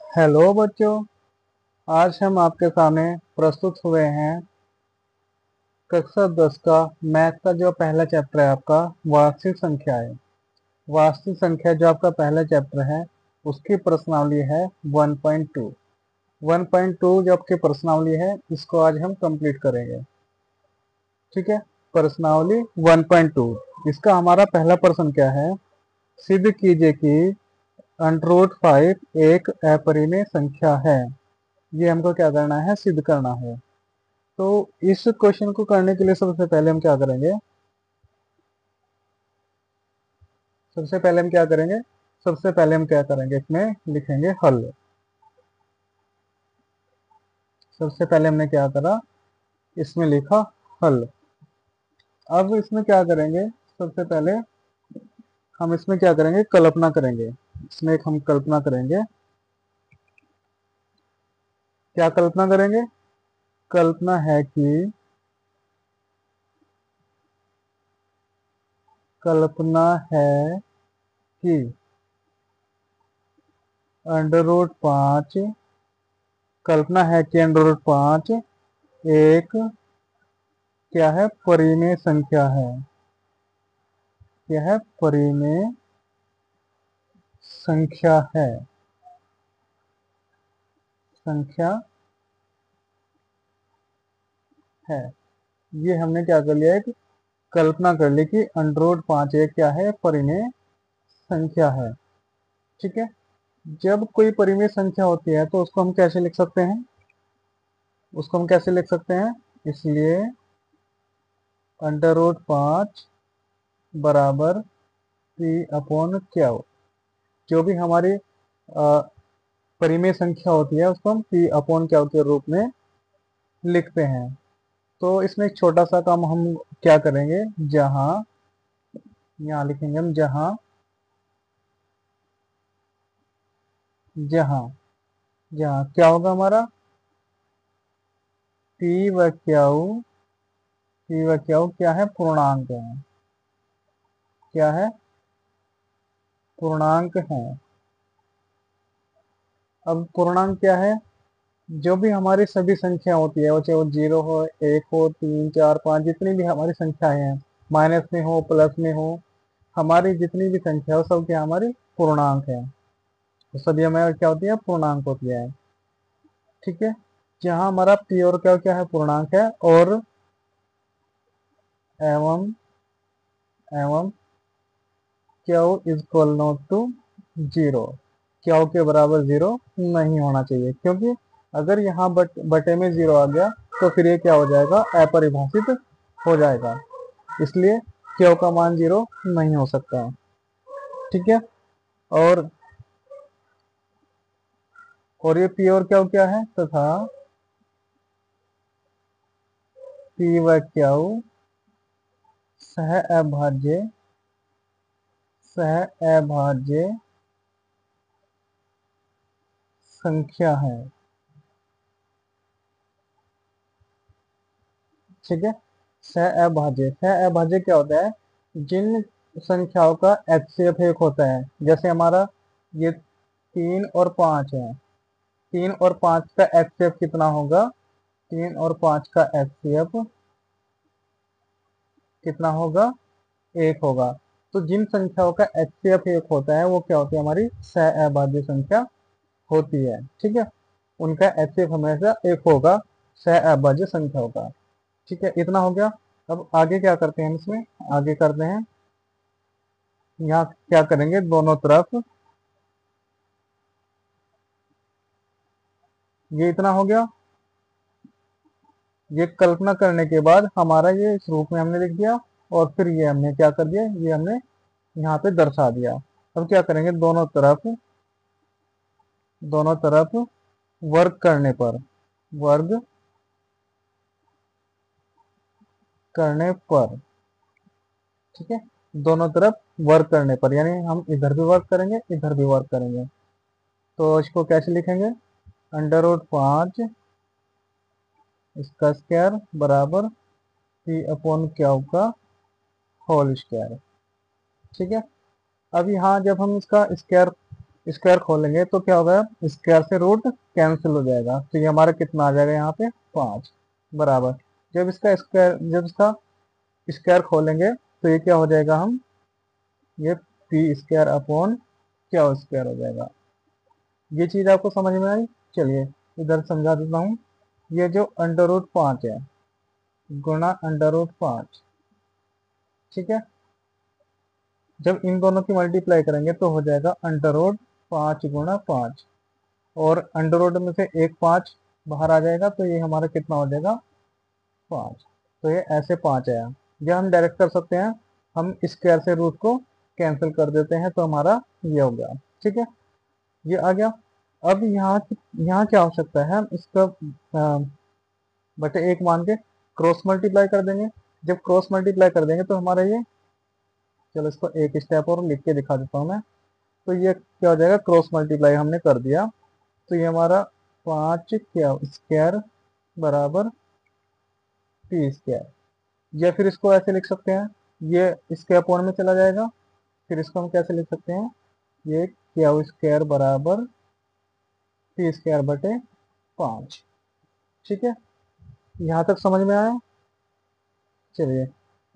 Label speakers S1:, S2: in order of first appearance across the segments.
S1: Hello बच्चों। आज हम आपके सामने प्रस्तुत हुए हैं कक्षा 10 का मैथ का जो पहला चैप्टर है आपका वास्तविक संख्या है। वास्तविक संख्या जो आपका पहला चैप्टर है उसकी प्रश्नावली है 1.2। 1.2 जो आपकी प्रश्नावली है इसको आज हम कंप्लीट करेंगे। ठीक है, प्रश्नावली 1.2। इसका हमारा पहला प्रश्न क्या है? सिद्ध कीजिए कि √5 एक अपरिमेय संख्या है। ये हमको क्या करना है? सिद्ध करना है। तो इस क्वेश्चन को करने के लिए सबसे पहले हम क्या करेंगे? सबसे पहले हम क्या करेंगे? सबसे पहले हम क्या करेंगे? इसमें लिखेंगे हल। सबसे पहले हमने क्या करा? इसमें लिखा हल। अब इसमें क्या करेंगे? सबसे पहले हम इसमें क्या करेंगे? कल्पना करेंगे। इसमें एक हम कल्पना करेंगे। क्या कल्पना करेंगे? कल्पना है कि कल्पना है कि √5 कल्पना है कि √5 एक क्या है? परिमेय संख्या है। क्या है? परिमेय संख्या है। संख्या है। ये हमने क्या कर लिया? एक कल्पना कर ली कि √5 एक क्या है? परिमेय संख्या है। ठीक है। जब कोई परिमेय संख्या होती है तो उसको हम कैसे लिख सकते हैं? उसको हम कैसे लिख सकते हैं? इसलिए √5 बराबर P/Q। जो भी हमारी परिमेय संख्या होती है उसको हम P/Q के रूप में लिखते हैं। तो इसमें एक छोटा सा काम हम क्या करेंगे? जहां यहाँ लिखेंगे हम जहां जहां जहां क्या होगा हमारा? P/Q क्या है? पूर्णांक है। क्या है? पूर्णांक है। अब पूर्णांक क्या है? जो भी हमारी सभी संख्या होती है, वो चाहे वो 0 हो, 1 हो, 3, 4, 5, जितनी भी हमारी संख्याएं हैं, माइनस में हो, प्लस में हो, हमारी जितनी भी संख्या हो सब क्या हमारी पूर्णांक है। तो सभी हमारी क्या होती है? पूर्णांक होती है। ठीक है। जहां हमारा पी और क्या क्या है? पूर्णांक है। और एवं एवं Q is equal not to 0। Q के बराबर 0 नहीं होना चाहिए, क्योंकि अगर यहाँ बटे में 0 आ गया तो फिर ये क्या हो जाएगा? अपरिभाषित हो जाएगा। इसलिए क्यू का मान 0 नहीं हो सकता है। ठीक है। और ये पी और क्यू क्या है? तथा P/Q सह अभाज्य संख्या है। ठीक है। सह अभाज्य क्या होता है? जिन संख्याओं का HCF एक होता है। जैसे हमारा ये 3 और 5 है। 3 और 5 का HCF कितना होगा? 3 और 5 का HCF कितना होगा? 1 होगा। तो जिन संख्याओं का HCF 1 होता है वो क्या होती है? हमारी सह अभाज्य संख्या होती है। ठीक है। उनका HCF हमेशा 1 होगा सह अभाज्य संख्याओं का। ठीक है, इतना हो गया। अब आगे क्या करते हैं? हम इसमें आगे करते हैं। यहाँ क्या करेंगे? दोनों तरफ ये इतना हो गया। ये कल्पना करने के बाद हमारा ये इस रूप में हमने लिख दिया। और फिर ये हमने क्या कर दिया? ये हमने यहाँ पे दर्शा दिया। अब क्या करेंगे? दोनों तरफ वर्ग करने पर वर्ग करने पर ठीक है, दोनों तरफ वर्ग करने पर यानी हम इधर भी वर्क करेंगे, इधर भी वर्क करेंगे। तो इसको कैसे लिखेंगे? √5 इसका स्क्वायर बराबर P/Q का होल स्क्वायर। ठीक है। अब यहाँ जब हम इसका स्क्वायर स्क्वायर खोलेंगे तो क्या होगा, स्क्वायर से रूट कैंसिल हो जाएगा, तो ये हमारा कितना आ जाएगा यहाँ पे 5 बराबर। जब इसका स्क्वायर खोलेंगे तो ये क्या हो जाएगा, हम ये पी स्क्वायर अपॉन क्या स्क्वायर हो जाएगा। ये चीज आपको समझ में आई। चलिए इधर समझा देता हूँ। ये जो अंडर रूट 5 है गुणा अंडर रूट 5, ठीक है, जब इन दोनों की मल्टीप्लाई करेंगे तो हो जाएगा अंडर रूट 5 गुणा 5, और अंडर रूट में से एक 5 बाहर आ जाएगा, तो ये हमारा कितना हो जाएगा 5। तो ये ऐसे 5 आया। या हम डायरेक्ट कर सकते हैं, हम स्क्वायर से रूट को कैंसिल कर देते हैं, तो हमारा ये हो गया, ठीक है, ये आ गया। अब यहाँ क्या हो सकता है, हम इसका बटे एक मान के क्रॉस मल्टीप्लाई कर देंगे। जब क्रॉस मल्टीप्लाई कर देंगे तो हमारा ये, चलो इसको एक स्टेप और लिख के दिखा देता हूँ मैं। तो ये क्या हो जाएगा, क्रॉस मल्टीप्लाई हमने कर दिया, तो ये हमारा 5 क्या स्क्वायर बराबर पी स्क्वायर। या फिर इसको ऐसे लिख सकते हैं, ये इसके अपॉन में चला जाएगा, फिर इसको हम कैसे लिख सकते हैं, ये क्या स्क्वायर बराबर पी स्क्वायर बटे 5, ठीक है, यहाँ तक समझ में आया। चलिए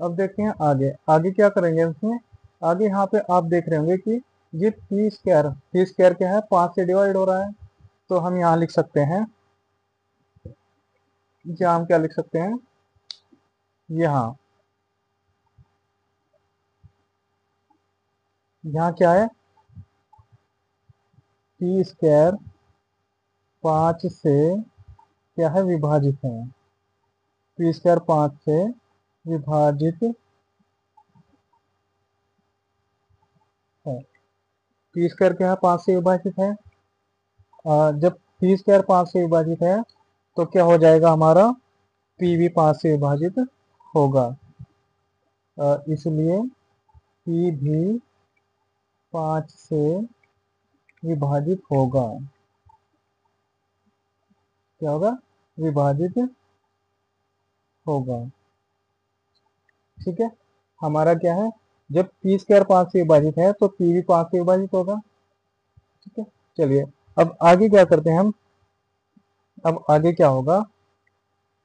S1: अब देखते हैं आगे आगे क्या करेंगे इसमें। आगे यहाँ पे आप देख रहे होंगे कि ये पी स्क्वायर क्या है, 5 से डिवाइड हो रहा है, तो हम यहाँ लिख सकते हैं, यहाँ हम क्या लिख सकते हैं, यहाँ यहाँ क्या है, पी स्क्वायर 5 से क्या है विभाजित है, पी स्क्वायर 5 से विभाजित है। पी स्क्वायर क्या है, 5 से विभाजित है। जब पी स्क्वायर 5 से विभाजित है तो क्या हो जाएगा हमारा, पी भी 5 से विभाजित होगा, इसलिए पी भी 5 से विभाजित होगा। क्या होगा, विभाजित होगा, ठीक है। हमारा क्या है, जब पी स्क्वायर 5 से विभाजित है तो पी भी 5 से विभाजित होगा, ठीक है। चलिए अब आगे क्या करते हैं हम, अब आगे क्या होगा,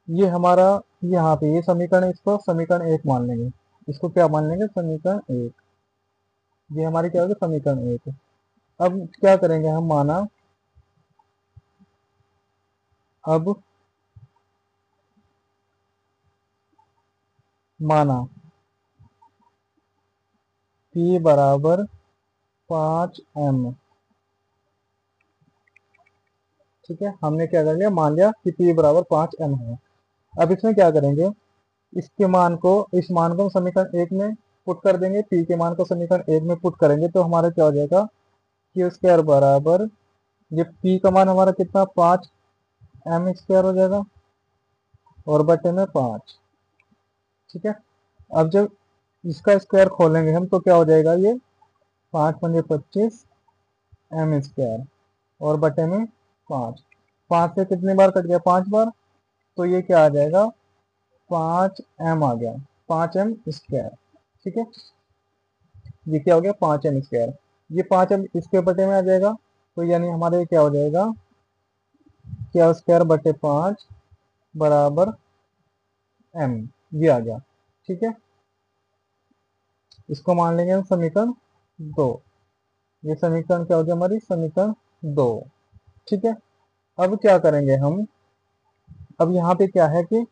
S1: ये हमारा यहाँ पे ये समीकरण, इसको समीकरण 1 मान लेंगे, इसको क्या मान लेंगे, समीकरण 1। ये हमारी क्या होगी, समीकरण 1। अब क्या करेंगे हम, अब माना P बराबर 5m, ठीक है, हमने क्या कर लिया, मान लिया कि P बराबर 5m है। अब इसमें क्या करेंगे, इस मान को हम समीकरण 1 में पुट कर देंगे, P के मान को समीकरण 1 में पुट करेंगे, तो हमारा क्या हो जाएगा, क्यू स्क्वायर बराबर, ये P का मान हमारा कितना 5m स्क्वायर हो जाएगा, और बटे में 5, ठीक है। अब जब इसका स्क्वायर खोलेंगे हम तो क्या हो जाएगा, ये 5×5 = 25 m स्क्वायर, और बटे में 5, 5 से कितनी बार कट गया, 5 बार, तो ये क्या आ जाएगा, 5m आ गया, 5m स्क्वायर, ठीक है। ये क्या हो गया, 5m स्क्वायर, ये 5m इसके बटे में आ जाएगा, तो यानी हमारे क्या हो जाएगा, क्या स्क्वायर बटे 5 बराबर m, ये आ गया, ठीक है। इसको मान लेंगे हम समीकरण 2। ये समीकरण क्या हो गया, हमारी समीकरण 2, ठीक है। अब क्या करेंगे हम, अब यहाँ पे क्या है कि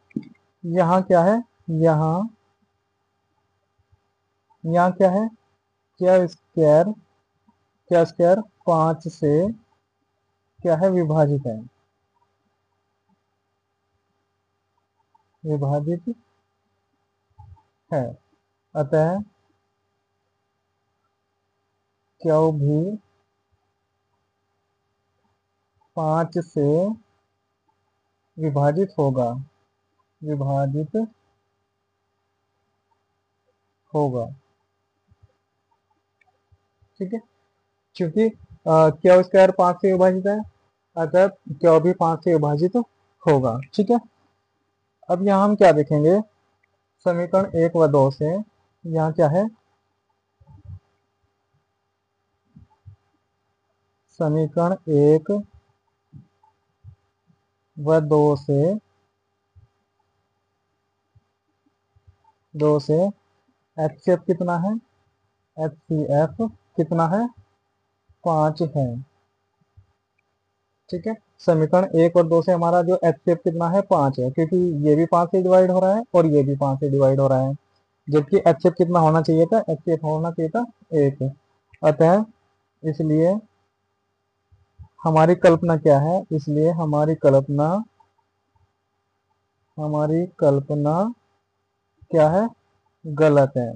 S1: यहाँ क्या है, यहाँ यहाँ क्या है, क्या स्क्वायर 5 से क्या है विभाजित है, विभाजित है, अतः क्या भी 5 से विभाजित होगा, विभाजित होगा, ठीक है। क्योंकि क्या स्क्वायर 5 से विभाजित है, अतः क्या भी 5 से विभाजित होगा, ठीक है। अब यहाँ हम क्या देखेंगे, समीकरण 1 व 2 से यहाँ क्या है, समीकरण 1 व 2 से HCF कितना है, HCF कितना है, 5 है। ठीक है, समीकरण 1 और 2 से हमारा जो HCF कितना है, 5 है, क्योंकि ये भी 5 से डिवाइड हो रहा है और ये भी 5 से डिवाइड हो रहा है। जबकि HCF कितना होना चाहिए था, HCF होना चाहिए था 1। अतः इसलिए हमारी कल्पना क्या है, इसलिए हमारी कल्पना क्या है, गलत है।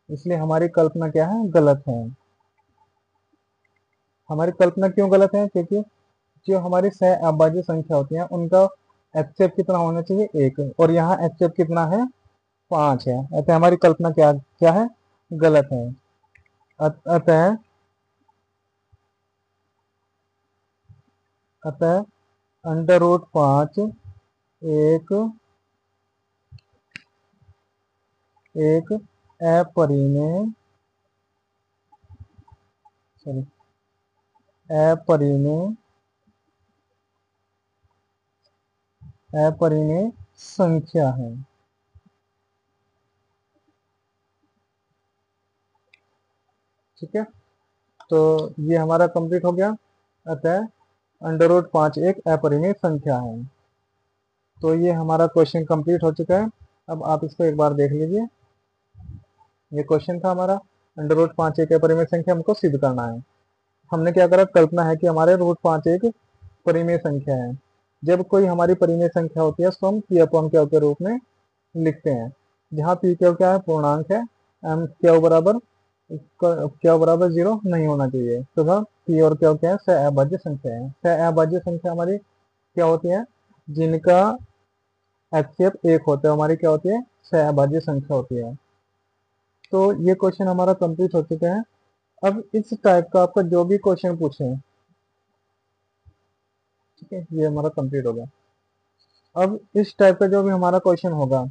S1: इसलिए हमारी कल्पना क्या है, गलत है। हमारी कल्पना क्यों गलत है, क्योंकि जो हमारी सह अभाज्य संख्या होती है उनका HCF कितना होना चाहिए, 1, और यहाँ HCF कितना है, 5 है। अतः हमारी कल्पना क्या क्या है, गलत है। अतः अतः √5 एक एक अपरिमेय सॉरी अपरिमेय अपरिमेय संख्या है। ठीक है, तो ये हमारा कंप्लीट हो गया। अतः √5 एक अपरिमेय संख्या है। तो ये हमारा क्वेश्चन कंप्लीट हो चुका है। अब आप इसको एक बार देख लीजिए। ये क्वेश्चन था हमारा, √5 एक अपरिमेय संख्या हमको सिद्ध करना है। हमने क्या करा, कल्पना है कि हमारे √5 एक परिमेय संख्या है। जब कोई हमारी परिमेय संख्या होती है उसको हम P/Q के रूप में लिखते हैं, जहाँ P/Q क्या है, पूर्णांक है। Q बराबर 0 नहीं होना चाहिए। तो वह P और Q क्या है, सहअभाज्य संख्या है। सहअभाज्य संख्या हमारी क्या होती है, जिनका HCF 1 होता है, हमारी क्या होती है, सहअभाज्य संख्या होती है। तो ये क्वेश्चन हमारा कंप्लीट हो चुका है। अब इस टाइप का आपका जो भी क्वेश्चन पूछे, ठीक है, ये हमारा कंप्लीट हो गया। अब इस टाइप का जो भी हमारा क्वेश्चन होगा,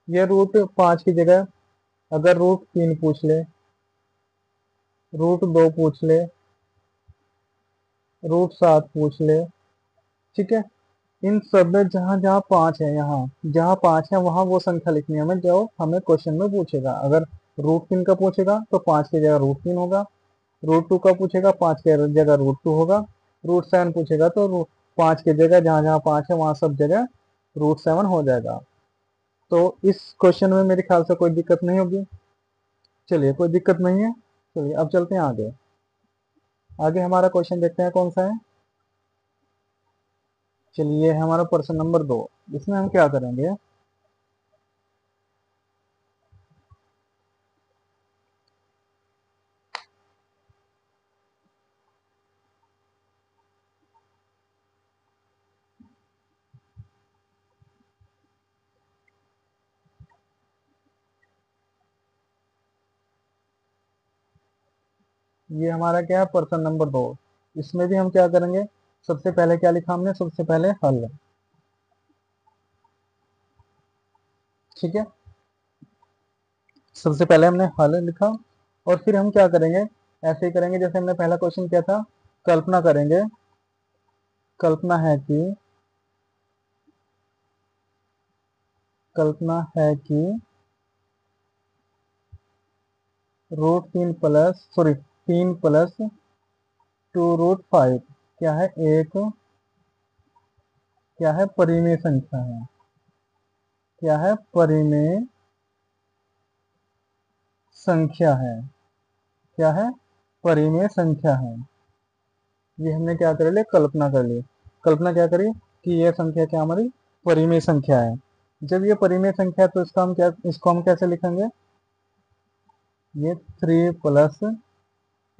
S1: ये √5 की जगह अगर √3 पूछ ले, √2 पूछ ले, √7 पूछ ले, ठीक है, इन सब में जहाँ जहाँ 5 है, यहाँ जहाँ 5 है वहाँ वो संख्या लिखनी है हमें जो हमें क्वेश्चन में पूछेगा। अगर √3 का पूछेगा तो 5 की जगह √3 होगा, √2 का पूछेगा 5 की जगह √2 होगा, √7 पूछेगा तो 5 की जगह जहाँ जहाँ 5 है वहाँ सब जगह √7 हो जाएगा। तो इस क्वेश्चन में मेरे ख्याल से कोई दिक्कत नहीं होगी। चलिए, कोई दिक्कत नहीं है। चलिए अब चलते हैं आगे। आगे हमारा क्वेश्चन देखते हैं कौन सा है। चलिए, हमारा प्रश्न नंबर 2। इसमें हम क्या करेंगे, ये हमारा क्या है, प्रश्न नंबर 2। इसमें भी हम क्या करेंगे, सबसे पहले क्या लिखा हमने, सबसे पहले हल। ठीक है, सबसे पहले हमने हल लिखा और फिर हम क्या करेंगे, ऐसे ही करेंगे जैसे हमने पहला क्वेश्चन किया था। कल्पना करेंगे, कल्पना है कि कल्पना है कि तीन प्लस 2√5 क्या है, एक क्या है, परिमेय संख्या है। क्या है, परिमेय संख्या है। क्या है, परिमेय संख्या है। ये हमने क्या कर लिया, कल्पना कर ली। कल्पना क्या करी कि ये संख्या क्या हमारी परिमेय संख्या है। जब ये परिमेय संख्या है तो इसको हम कैसे लिखेंगे, ये 3 +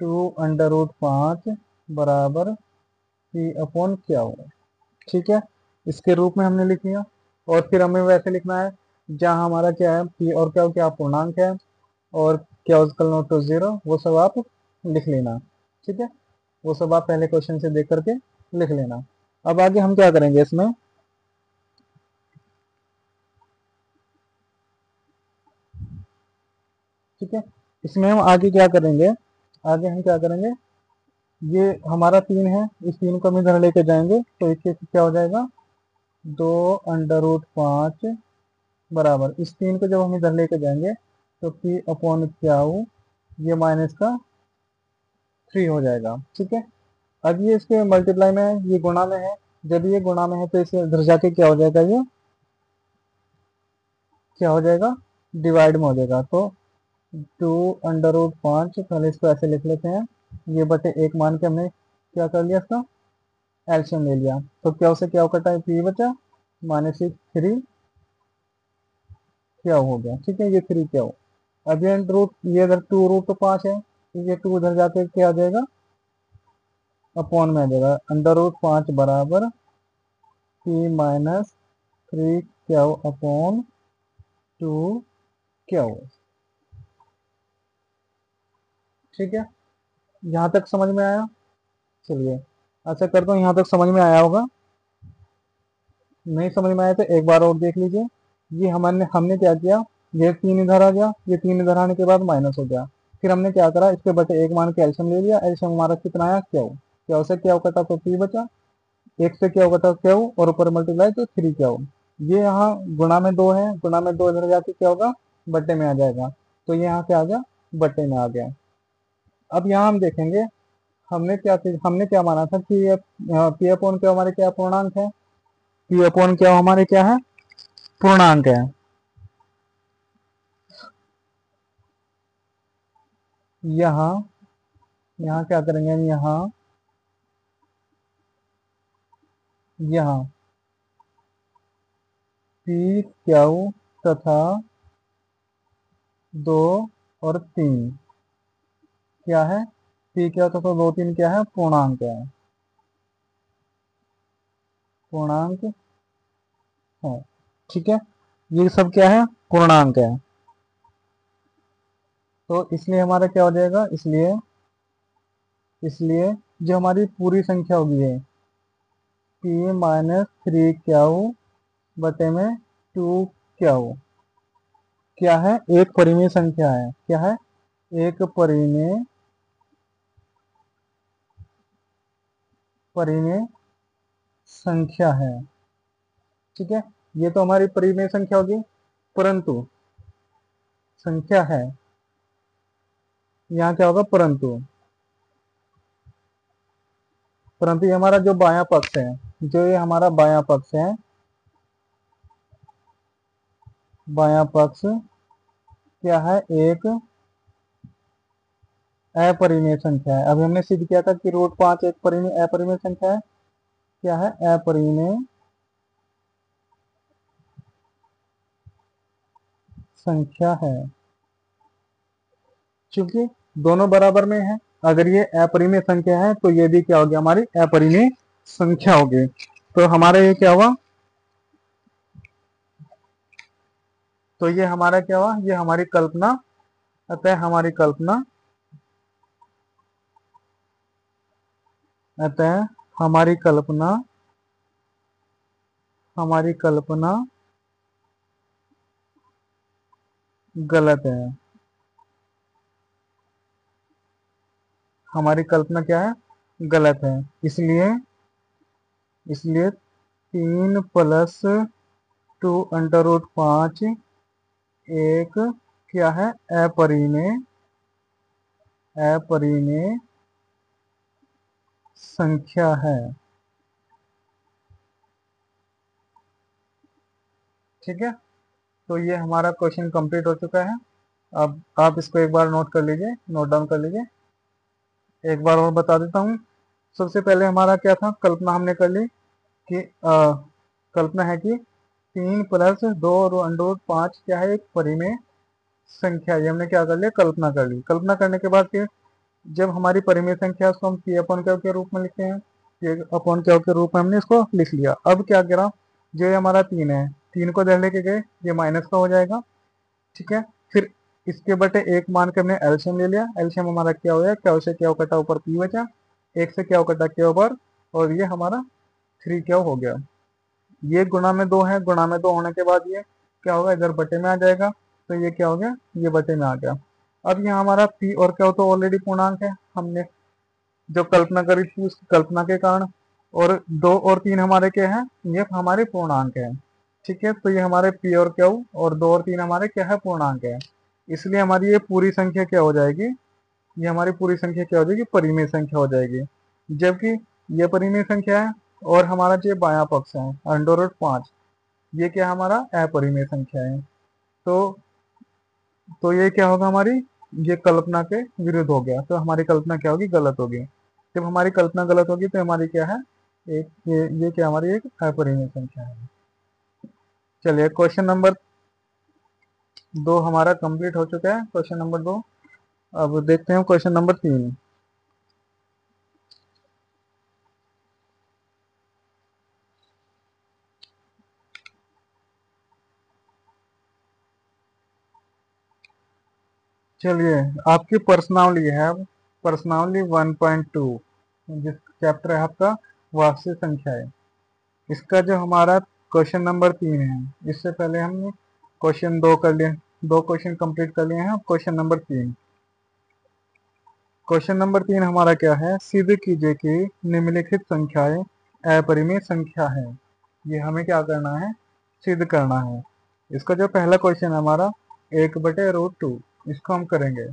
S1: 2√5 बराबर P/Q। ठीक है, इसके रूप में हमने लिख लिया। और फिर हमें वैसे लिखना है जहाँ हमारा क्या है, P और Q क्या पूर्णांक है और Q = 0, वो सब आप लिख लेना। ठीक है, वो सब आप पहले क्वेश्चन से देख करके लिख लेना। अब आगे हम क्या करेंगे इसमें, ठीक है, इसमें हम आगे क्या करेंगे, आगे हम क्या करेंगे, ये हमारा 3 है, इस 3 को हम इधर लेके जाएंगे तो इसके क्या हो जाएगा, 2 अंडर रूट 5 बराबर, इस 3 को जब हम इधर लेके जाएंगे तो पी अपॉन क्याऊ ये माइनस का 3 हो जाएगा। ठीक है, अब ये इसके मल्टीप्लाई में है, ये गुणा में है, जब ये गुणा में है तो इसे इधर जाके क्या हो जाएगा, ये क्या हो जाएगा, डिवाइड में हो जाएगा। तो 2 अंडर रूट 5, पहले इसको ऐसे लिख लेते हैं, ये बटे 1 मान के हमने क्या कर लिया, इसका एल्शियम ले लिया, तो क्या उसे क्या कटा है, पी बचा माइनस 3 क्या हो गया। ठीक है, ये 3 क्या हो, अब ये रूट, ये इधर 2 रूट 5 है, तो ये 2 उधर जाके क्या आ जाएगा, अपॉन में आ जाएगा, अंडर रूट 5 बराबर p-3 क्या हो अपॉन 2 क्या हो। ठीक है, यहाँ तक समझ में आया। चलिए अच्छा करता हूँ, यहाँ तक समझ में आया होगा, नहीं समझ में आया तो एक बार और देख लीजिए। ये हमने हमने क्या किया, ये 3 इधर आ गया, ये 3 इधर आने के बाद माइनस हो गया, फिर हमने क्या करा, इसके बटे 1 मान के एल्शियम ले लिया, एल्शियम हमारा कितना आया, क्या से क्या कटा तो पी बचा, 1 से क्या कटा क्या और ऊपर मल्टीप्लाई तो 3 क्या हो। ये यहाँ गुणा में 2 है, गुणा में 2 इधर जाके क्या होगा, बट्टे में आ जाएगा, तो ये यहाँ क्या आ गया, बट्टे में आ गया। अब यहाँ हम देखेंगे, हमने क्या माना था कि ये पी अपॉन क्या हमारे क्या पूर्णांक है, पी अपॉन क्या हमारे क्या है, पूर्णांक है। यहाँ यहाँ क्या करेंगे हम, यहाँ पी क्यू तथा 2 और 3 क्या है, पी क्या तथा 2 3 क्या है, पूर्णांक है, पूर्णांक है। ठीक है, ये सब क्या है, पूर्णांक है, तो इसलिए हमारा क्या हो जाएगा, इसलिए इसलिए जो हमारी पूरी संख्या होगी है p-3 क्यू बटे में 2 क्यू क्या है, एक परिमेय संख्या है, क्या है, एक परिमेय संख्या है। ठीक है, ये तो हमारी परिमेय संख्या होगी, परंतु संख्या है, यहाँ क्या होगा, परंतु परंतु ये हमारा जो बायां पक्ष है, जो ये हमारा बायां पक्ष है, बायां पक्ष क्या है, एक अपरिमेय संख्या है। अभी हमने सिद्ध किया था कि रूट 5 एक परिमेय अपरिमेय संख्या है, क्या है, अपरिमेय संख्या है, क्योंकि दोनों बराबर में है। अगर ये अपरिमेय संख्या है तो ये भी क्या होगी, हमारी अपरिमेय संख्या होगी। तो हमारा ये क्या हुआ, तो ये हमारा क्या हुआ, ये हमारी कल्पना, अतः हमारी कल्पना, अतः हमारी कल्पना हमारी कल्पना गलत है, हमारी कल्पना क्या है, गलत है। इसलिए इसलिए 3 + 2 अंडर रूट 5 एक क्या है, अपरिमेय अपरिमेय संख्या है। ठीक है, तो ये हमारा क्वेश्चन कंप्लीट हो चुका है। अब आप इसको एक बार नोट कर लीजिए, नोट डाउन कर लीजिए। एक बार और बता देता हूँ, सबसे पहले हमारा क्या था, कल्पना हमने कर ली कि कल्पना है कि 3 + 2 अंडर रूट 5 क्या है, एक परिमेय संख्या, ये हमने क्या कर लिया, कल्पना कर ली। कल्पना करने के बाद फिर जब हमारी परिमेय संख्या है उसको हम पी अपॉन क्यू के रूप में लिखते हैं, पी अपॉन क्यू के रूप में हमने इसको लिख लिया। अब क्या करा, जो ये हमारा 3 है, 3 को इधर लेके गए, ये माइनस का हो जाएगा। ठीक है, फिर इसके बटे 1 मान के हमने एल्शियम ले लिया, एल्शियम हमारा क्या हो गया, क्या से क्या कटा ऊपर पी बचा, 1 से क्या कटा क्या ऊपर, और ये हमारा 3 क्या हो गया। ये गुणा में 2 है, गुणा में 2 होने के बाद ये क्या होगा, इधर बटे में आ जाएगा, तो ये क्या हो गया, ये बटे में आ गया। अब यहाँ हमारा पी और क्या तो ऑलरेडी पूर्णांक है, हमने जो कल्पना करी थी उसकी कल्पना के कारण, और 2 और 3 हमारे क्या है, ये हमारे पूर्णांक है। ठीक है, तो ये हमारे पी और क्यू, और 2 और 3 हमारे क्या है, पूर्णांक है। इसलिए हमारी ये पूरी संख्या क्या हो जाएगी, ये हमारी पूरी संख्या क्या हो जाएगी, परिमेय संख्या हो जाएगी। जबकि ये परिमेय संख्या है, और हमारा जो बायां पक्ष है √5, ये क्या हमारा अपरिमेय संख्या है। तो ये क्या होगा हमारी, ये कल्पना के विरुद्ध हो गया, तो हमारी कल्पना क्या होगी, गलत होगी। जब हमारी कल्पना गलत होगी तो हमारी क्या है, एक ये क्या हमारी एक अपरिमेय संख्या है। चलिए क्वेश्चन नंबर 2 हमारा कंप्लीट हो चुका है, क्वेश्चन नंबर 2। अब देखते हैं क्वेश्चन नंबर 3। चलिए, आपकी प्रश्नावली है अब, प्रश्नावली 1.2, जिस चैप्टर है आपका वास्तविक संख्या है। इसका जो हमारा क्वेश्चन नंबर 3 है, इससे पहले हमने क्वेश्चन 2 कर लिए, 2 क्वेश्चन कंप्लीट कर लिए हैं। अब क्वेश्चन नंबर 3, क्वेश्चन नंबर 3 हमारा क्या है, सिद्ध कीजिए कि निम्नलिखित संख्याएं अपरिमेय संख्या है। ये हमें क्या करना है, सिद्ध करना है। इसका जो पहला क्वेश्चन है हमारा 1/√2, इसको हम करेंगे।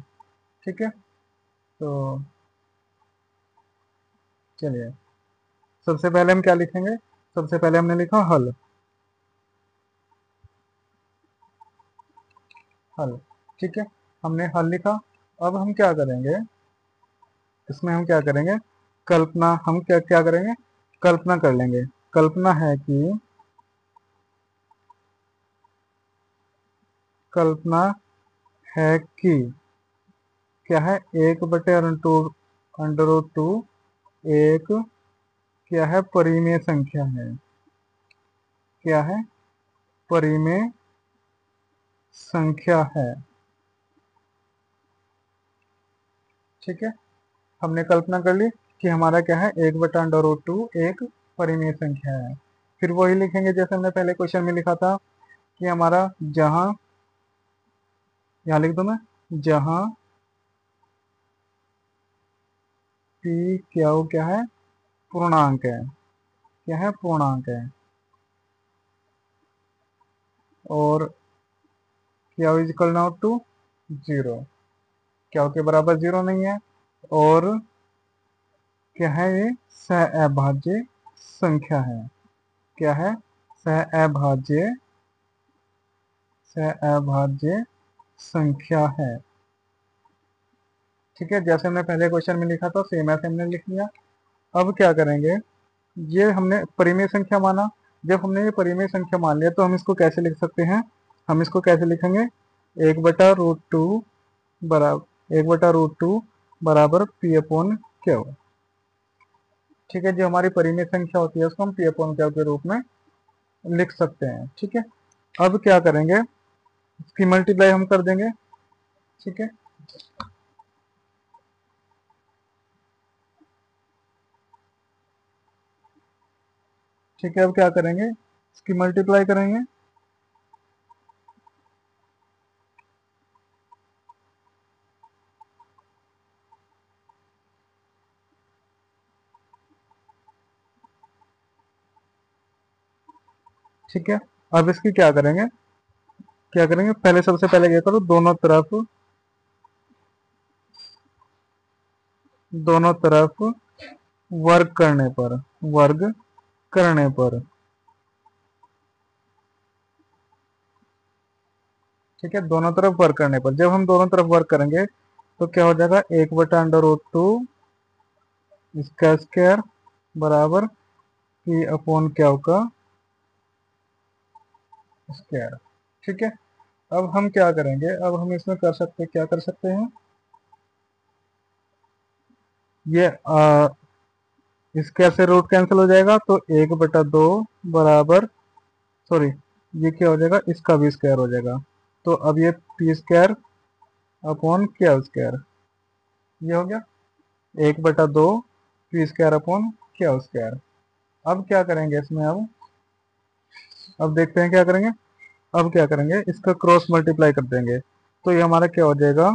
S1: ठीक है, तो चलिए सबसे पहले हम क्या लिखेंगे, सबसे पहले हमने लिखा हल, हल। ठीक है, हमने हल लिखा। अब हम क्या करेंगे, इसमें हम क्या करेंगे, कल्पना, हम क्या क्या करेंगे, कल्पना कर लेंगे। कल्पना है कि, कल्पना है कि क्या है, 1/√2 एक क्या है, परिमेय संख्या है। क्या है, परिमेय संख्या है। ठीक है, हमने कल्पना कर ली कि हमारा क्या है, 1/√2 एक परिमेय संख्या है। फिर वही लिखेंगे जैसे हमने पहले क्वेश्चन में लिखा था कि हमारा जहां, यहाँ लिख दो मैं, जहां पी क्यू क्या है, पूर्णांक है। क्या है, पूर्णांक है। और Q is equal now to 0, Q के बराबर 0 नहीं है। और क्या है, ये सहअभाज्य संख्या है। क्या है, सहअभाज्य, सहअभाज्य संख्या है। ठीक है, जैसे हमने पहले क्वेश्चन में लिखा था सेम ऐसे हमने लिख लिया। अब क्या करेंगे, ये हमने परिमेय संख्या माना। जब हमने ये परिमेय संख्या मान लिया तो हम इसको कैसे लिख सकते हैं, हम इसको कैसे लिखेंगे, 1/√2 बराबर 1/√2 बराबर P/Q। ठीक है, जो हमारी परिमेय संख्या होती है उसको हम P/Q के रूप में लिख सकते हैं। ठीक है, अब क्या करेंगे, इसकी मल्टीप्लाई हम कर देंगे। ठीक है, ठीक है, अब क्या करेंगे, इसकी मल्टीप्लाई करेंगे। ठीक है, अब इसकी क्या करेंगे, क्या करेंगे, पहले सबसे पहले क्या करो, दोनों तरफ वर्ग करने पर, वर्ग करने पर, ठीक है, दोनों तरफ वर्ग करने पर, जब हम दोनों तरफ वर्ग करेंगे तो क्या हो जाएगा, 1/√2 इसका स्क्वायर बराबर P/Q का स्क्वायर। ठीक है, अब हम क्या करेंगे, अब हम इसमें कर सकते, क्या कर सकते हैं, ये स्क्वायर से रूट कैंसिल हो जाएगा, तो 1/2 बराबर, सॉरी, ये क्या हो जाएगा, इसका भी स्क्वायर हो जाएगा। तो अब ये P²/Q², ये हो गया 1/2 P²/Q²। अब क्या करेंगे इसमें, अब देखते हैं क्या करेंगे। अब क्या करेंगे, इसका क्रॉस मल्टीप्लाई कर देंगे, तो ये हमारा क्या हो जाएगा,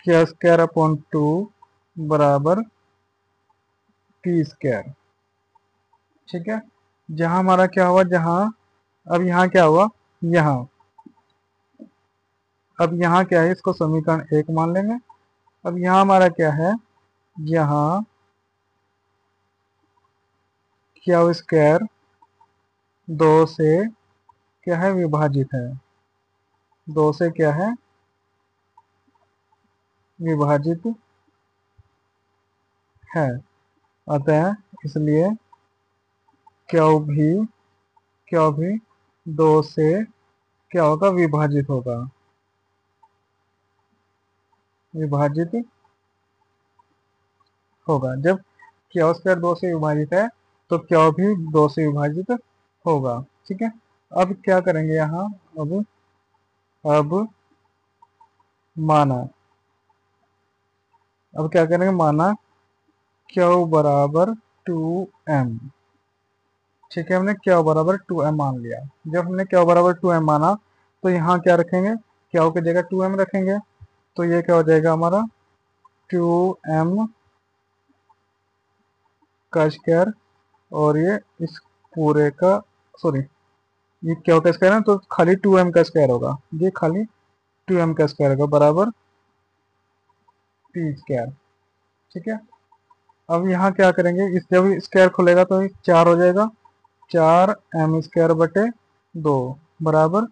S1: Q²/2 बराबर टी स्क्वायर। ठीक है, जहां हमारा क्या हुआ, जहां अब यहाँ क्या हुआ, यहाँ अब यहाँ क्या है, इसको समीकरण 1 मान लेंगे। अब यहाँ हमारा क्या है, यहाँ क्या स्क्वायर 2 से क्या है विभाजित है, 2 से क्या है विभाजित है। अतः इसलिए क्यू भी क्यू भी 2 से क्या होगा, विभाजित होगा, विभाजित होगा। जब क्यू स्क्वायर 2 से विभाजित है तो क्यू भी 2 से विभाजित होगा। ठीक है, अब क्या करेंगे यहाँ, अब माना, अब क्या करेंगे, माना क्यू बराबर 2m। ठीक है, हमने क्यू बराबर 2m मान लिया। जब हमने क्यू बराबर 2m माना तो यहाँ क्या रखेंगे, क्यू की जगह 2m रखेंगे, तो ये क्या हो जाएगा हमारा 2m का स्क्वायर, और ये इस पूरे का, सॉरी ये क्या का स्क्वायर है, तो खाली 2m का स्क्वायर होगा, ये खाली 2m का स्क्वायर होगा, बराबर टी स्क्वायर। ठीक है, अब यहाँ क्या करेंगे, इस जब स्क्वायर खुलेगा तो 4 हो जाएगा, 4m स्क्वायर बटे 2 बराबर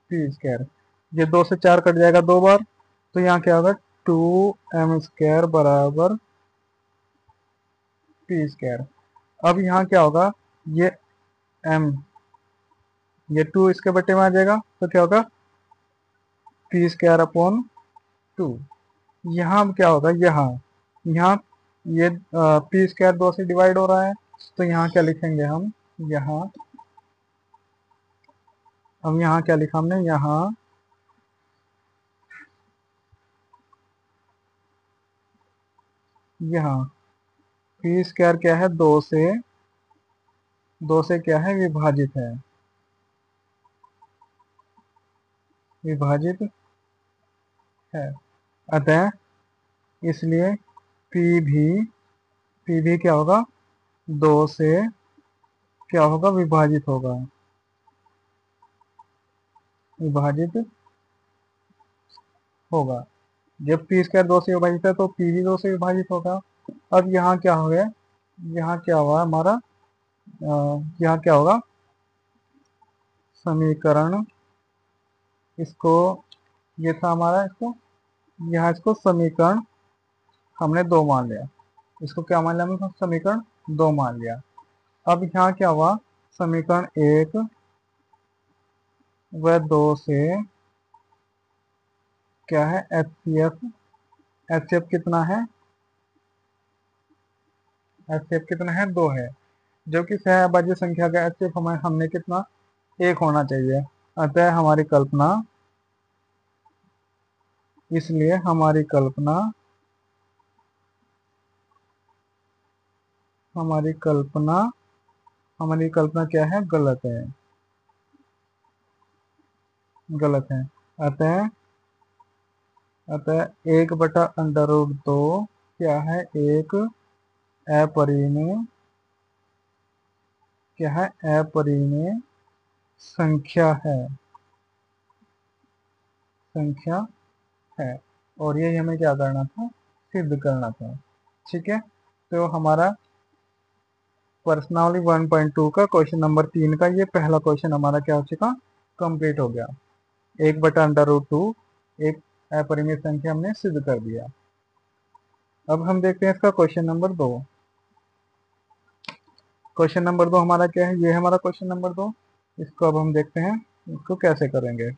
S1: टी स्क्वायर। ये 2 से 4 कट जाएगा 2 बार, तो यहाँ क्या होगा 2m स्क्वायर बराबर टी स्क्वायर। अब यहाँ क्या होगा, ये m, ये 2 इसके बटे में आ जाएगा, तो क्या होगा टी स्क्वायर अपॉन 2। यहाँ अब क्या होगा, यहाँ यहाँ ये पी स्क्वायर 2 से डिवाइड हो रहा है, तो यहाँ क्या लिखेंगे हम, यहाँ हम यहाँ क्या लिखा हमने, यहाँ पी स्क्वायर क्या है, 2 से क्या है विभाजित है, विभाजित है। अतः इसलिए पी भी क्या होगा, 2 से क्या होगा विभाजित होगा, विभाजित होगा। जब पी स्क्वायर 2 से विभाजित है तो पी भी 2 से विभाजित होगा। अब यहाँ क्या हो गया, यहाँ क्या हुआ हमारा, यहाँ क्या होगा, समीकरण, इसको ये था हमारा, इसको यहाँ इसको समीकरण हमने 2 मान लिया, इसको क्या मान लिया हमने, समीकरण 2 मान लिया। अब यहाँ क्या हुआ, समीकरण 1 व 2 से क्या है एचसीएफ कितना है, एचसीएफ कितना है 2 है, जबकि सहअभाज्य संख्या का एचसीएफ हमने कितना 1 होना चाहिए। अतः इसलिए हमारी कल्पना क्या है, गलत है, गलत है। अतः अतः 1/√2 क्या है, एक अपरिमेय, क्या है अपरिमेय संख्या है, संख्या है। और ये हमें क्या करना था, सिद्ध करना था। ठीक है, तो हमारा पर्सनाली 1.2 का क्वेश्चन नंबर 3 का ये पहला क्वेश्चन हमारा क्या हो चुका, कंप्लीट हो गया। 1/√2 एक अपरिमेय संख्या हमने सिद्ध कर दिया। अब हम देखते हैं इसका क्वेश्चन नंबर 2। क्वेश्चन नंबर 2 हमारा क्या है, ये है हमारा क्वेश्चन नंबर 2। इसको अब हम देखते हैं इसको कैसे करेंगे।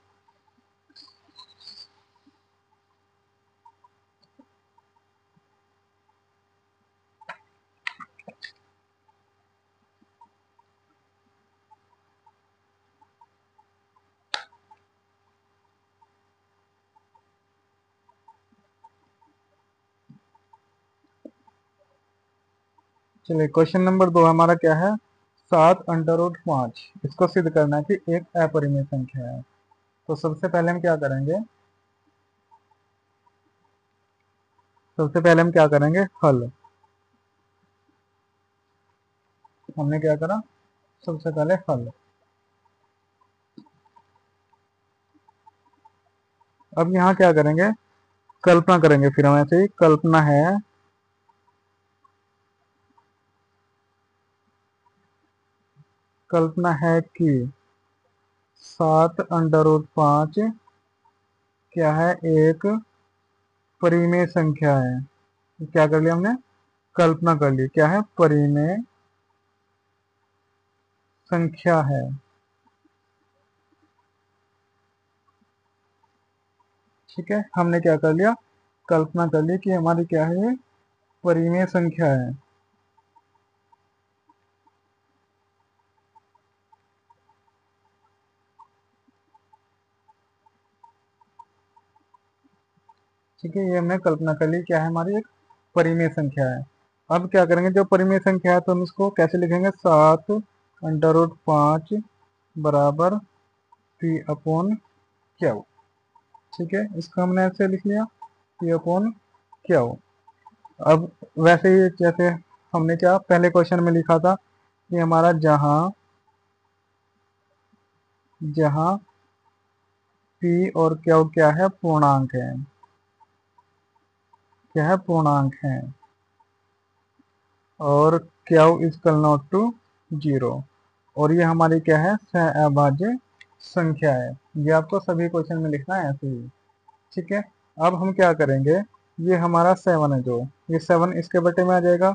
S1: चलिए, क्वेश्चन नंबर 2 हमारा क्या है, 7√5, इसको सिद्ध करना है कि एक अपरिमेय संख्या है। तो सबसे पहले हम क्या करेंगे, सबसे पहले हम क्या करेंगे, हल। हमने क्या करा, सबसे पहले हल। अब यहाँ क्या करेंगे, कल्पना करेंगे। फिर हम ऐसे ही, कल्पना है, कल्पना है कि 7 √5 क्या है, एक परिमेय संख्या है। क्या कर लिया हमने, कल्पना कर ली, क्या है, परिमेय संख्या है। ठीक है, हमने क्या कर लिया, कल्पना कर ली कि हमारी क्या है, ये परिमेय संख्या है। ठीक है, ये हमने कल्पना कर ली, क्या है, हमारी एक परिमेय संख्या है। अब क्या करेंगे, जो परिमेय संख्या है तो हम इसको कैसे लिखेंगे, 7 √5 बराबर P/Q। ठीक है, इसको हमने ऐसे लिख लिया, P/Q। अब वैसे ही जैसे हमने क्या पहले क्वेश्चन में लिखा था कि हमारा जहां जहां P और Q क्या है, पूर्णांक है, क्या है, पूर्णांक है, और Q is equal not to 0, और ये हमारी क्या है, सहअभाज्य संख्या है। ये आपको सभी क्वेश्चन में लिखना है ऐसे ही। ठीक है, अब हम क्या करेंगे, ये हमारा 7 है, जो ये 7 इसके बटे में आ जाएगा,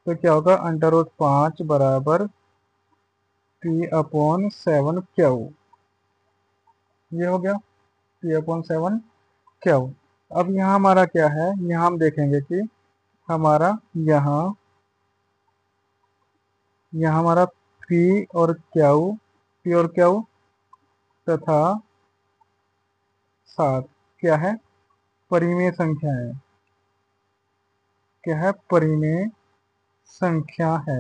S1: तो क्या होगा, √5 बराबर P/7 Q। ये हो गया P/7 Q। अब यहाँ हमारा क्या है, यहाँ हम देखेंगे कि हमारा यहाँ यहाँ हमारा P और Q तथा 7 क्या है, परिमेय संख्या है, क्या है, परिमेय संख्या है,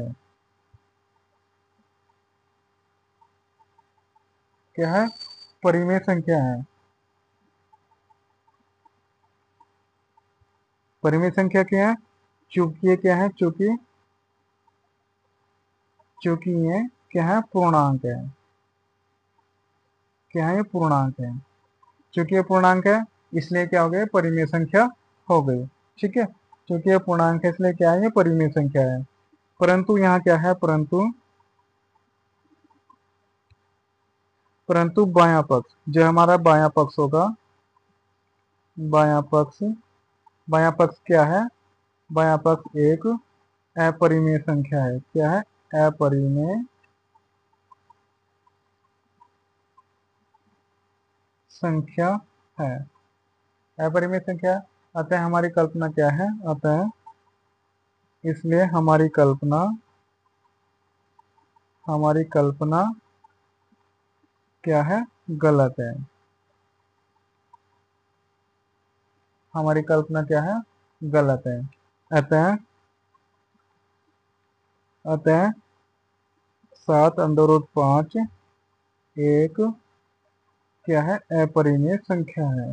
S1: क्या है, परिमेय संख्या है। परिमेय संख्या क्या है, चूंकि ये क्या है, चूंकि ये क्या है, पूर्णांक है, क्या है, ये पूर्णांक है। चूंकि ये पूर्णांक है इसलिए क्या हो गया, परिमेय संख्या हो गई। ठीक है, क्योंकि ये पूर्णांक है इसलिए क्या है, ये परिमेय संख्या है। परंतु यहाँ क्या है, परंतु बायां पक्ष, जो हमारा बायां पक्ष होगा, बायां पक्ष बायां पक्ष क्या है, बायां पक्ष एक अपरिमेय संख्या है। क्या है, अपरिमेय संख्या है, अपरिमेय संख्या। अतः हमारी कल्पना क्या है, अतः इसलिए हमारी कल्पना क्या है, गलत है। हमारी कल्पना क्या है, गलत है। अतः अतः 7 √5 एक क्या है, अपरिमेय संख्या है,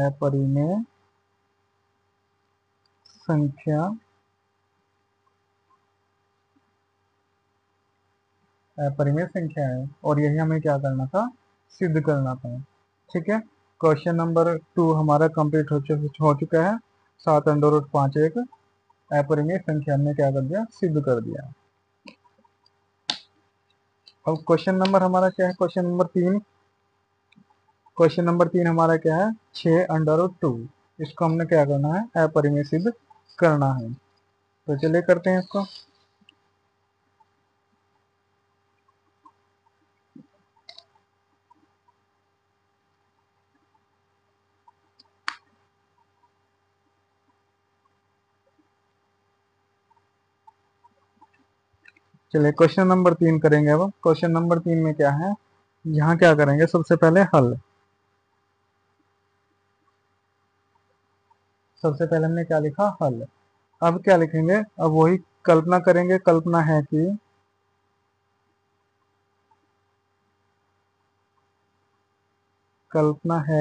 S1: अपरिमेय संख्या, अपरिमेय संख्या है। और यही हमें क्या करना था, सिद्ध करना था। ठीक है, क्वेश्चन नंबर 2 हमारा कंप्लीट हो चुका है। 7 √5 एक अपरिमेय संख्या हमने क्या कर दिया, सिद्ध कर दिया। अब क्वेश्चन नंबर हमारा क्या है, क्वेश्चन नंबर 3 हमारा क्या है, 6 √2। इसको हमने क्या करना है, अपरिमेय सिद्ध करना है। तो चलिए करते हैं इसको। चलिए क्वेश्चन नंबर 3 करेंगे। अब क्वेश्चन नंबर 3 में क्या है, यहाँ क्या करेंगे, सबसे पहले हल। सबसे पहले हमने क्या लिखा, हल। अब क्या लिखेंगे, अब वही कल्पना करेंगे। कल्पना है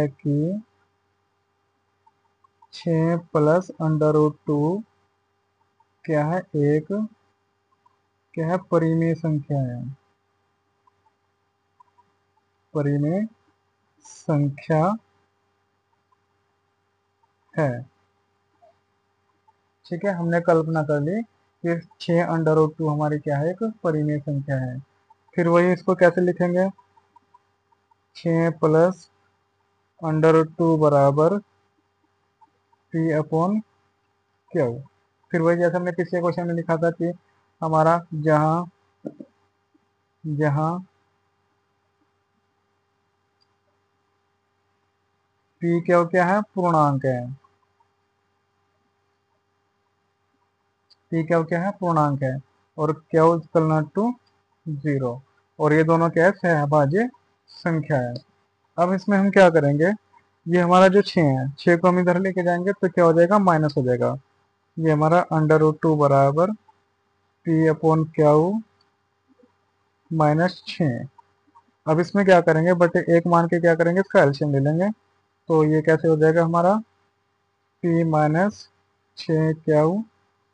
S1: कि 6 प्लस अंडर रूट 2 क्या है, एक क्या है, परिमेय संख्या है, परिमेय संख्या है। ठीक है, हमने कल्पना कर ली कि 6 अंडर रूट 2 हमारी क्या है, एक परिमेय संख्या है। फिर वही इसको कैसे लिखेंगे, 6 प्लस अंडर रूट 2 बराबर पी अपॉन क्यू। फिर वही जैसे हमने पिछले क्वेश्चन में लिखा था कि हमारा जहां जहां पी क्यू क्या है, पूर्णांक है, पी क्यू क्या है, पूर्णांक है, और क्यू इक्वल नॉट टू 0, और ये दोनों क्या है, सहभाज्य संख्या है। अब इसमें हम क्या करेंगे, ये हमारा जो 6 है, 6 को हम इधर लेके जाएंगे तो क्या हो जाएगा, माइनस हो जाएगा। ये हमारा अंडर रूट 2 बराबर पी अपॉन क्यू माइनस 6। अब इसमें क्या करेंगे, बटे एक मान के क्या करेंगे, इसका एलसीएम ले लेंगे। तो ये कैसे हो जाएगा हमारा, पी माइनस 6 क्यू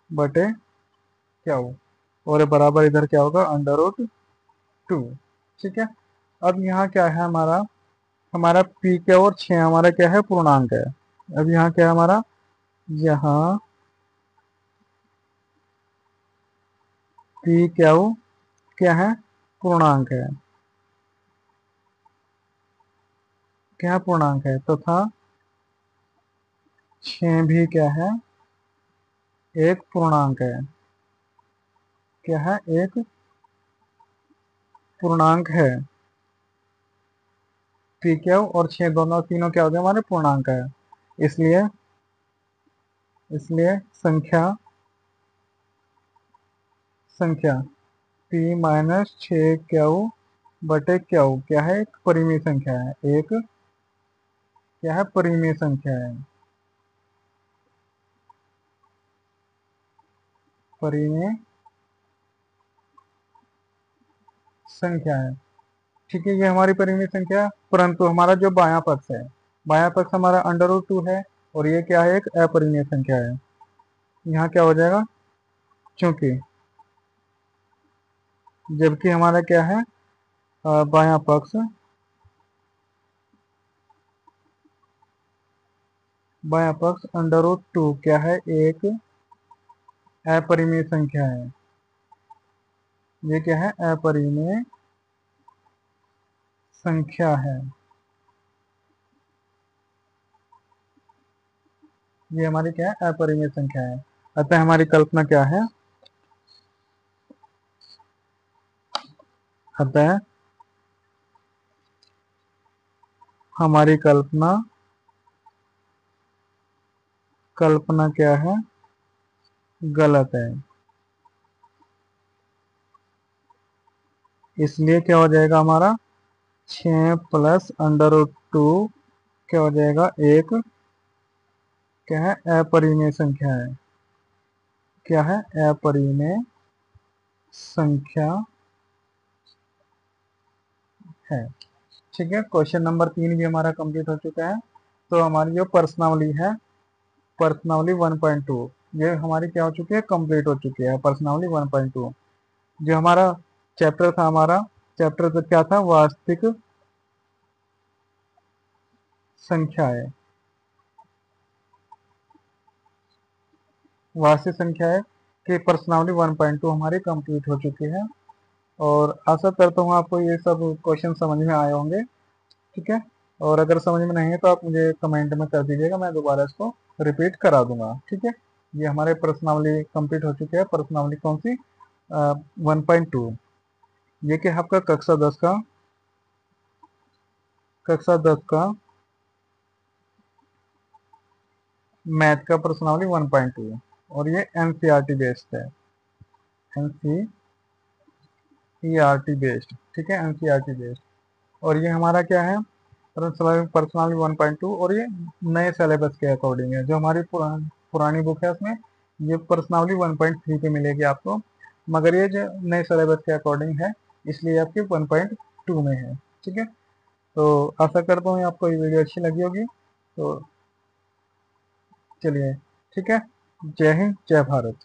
S1: बटे क्यू, और ये बराबर इधर क्या होगा, अंडर रूट 2। ठीक है, अब यहाँ क्या है हमारा, हमारा पी क्यू और 6 हमारा क्या है, पूर्णांक है। अब यहाँ क्या है हमारा, यहाँ पी क्यू क्या है, पूर्णांक है, क्या पूर्णांक है, तथा 6 भी क्या है, एक पूर्णांक है, क्या है, एक पूर्णांक है। पी क्यू और 6 दोनों तीनों क्या हो गए, हमारे पूर्णांक है। इसलिए इसलिए संख्या संख्या पी माइनस 6 क्यू बटे क्यू क्या है, एक परिमेय संख्या है, एक क्या है, परिमेय संख्या है, परिमेय संख्या है। ठीक है, ये हमारी परिमेय संख्या है, परंतु हमारा जो बायां पक्ष है, बायां पक्ष हमारा अंडर रूट 2 है, और ये क्या है, एक अपरिमेय संख्या है। यहाँ क्या हो जाएगा, क्योंकि जबकि हमारा क्या है, बायां पक्ष, बायां पक्ष अंडर रूट 2 क्या है, एक अपरिमेय संख्या है। ये क्या है, अपरिमेय संख्या है, ये हमारी क्या है, अपरिमेय संख्या है। अतः हमारी कल्पना क्या है, अतः हमारी कल्पना कल्पना क्या है, गलत है। इसलिए क्या हो जाएगा हमारा, 6 प्लस अंडर रूट 2 क्या हो जाएगा, एक क्या है, अपरिमेय संख्या है, क्या है, अपरिमेय संख्या है। ठीक है, क्वेश्चन नंबर 3 भी हमारा कंप्लीट हो चुका है। तो हमारी जो प्रश्नावली है, प्रश्नावली 1.2, ये हमारी क्या हो चुकी है, कंप्लीट हो चुकी है, प्रश्नावली 1.2। जो हमारा चैप्टर था, हमारा चैप्टर तो क्या था, वास्तविक संख्या है, वास्तविक संख्या है कि प्रश्नावली 1.2 हमारी कंप्लीट हो चुकी है। और आशा करता हूँ आपको ये सब क्वेश्चन समझ में आए होंगे। ठीक है, और अगर समझ में नहीं है तो आप मुझे कमेंट में कर दीजिएगा, मैं दोबारा इसको रिपीट करा दूंगा। ठीक है, ये हमारे प्रश्नावली कंप्लीट हो चुके हैं। प्रश्नावली कौन सी, 1.2। ये कि आपका कक्षा 10 का मैथ का प्रश्नावली 1.2, और ये एनसीईआरटी बेस्ड है, एनसीईआरटी बेस्ड। ठीक है, एनसीईआरटी बेस्ड। और ये हमारा क्या है, पर्सनाली 1.2, और ये नए सिलेबस के अकॉर्डिंग है। जो हमारी पुरानी बुक है उसमें ये पर्सनाली 1.3 पे मिलेगी आपको, मगर ये जो नए सिलेबस के अकॉर्डिंग है, इसलिए आपकी 1.2 में है। ठीक है, तो आशा करता हूँ आपको ये वीडियो अच्छी लगी होगी। तो चलिए, ठीक है। जय हिंद, जय भारत।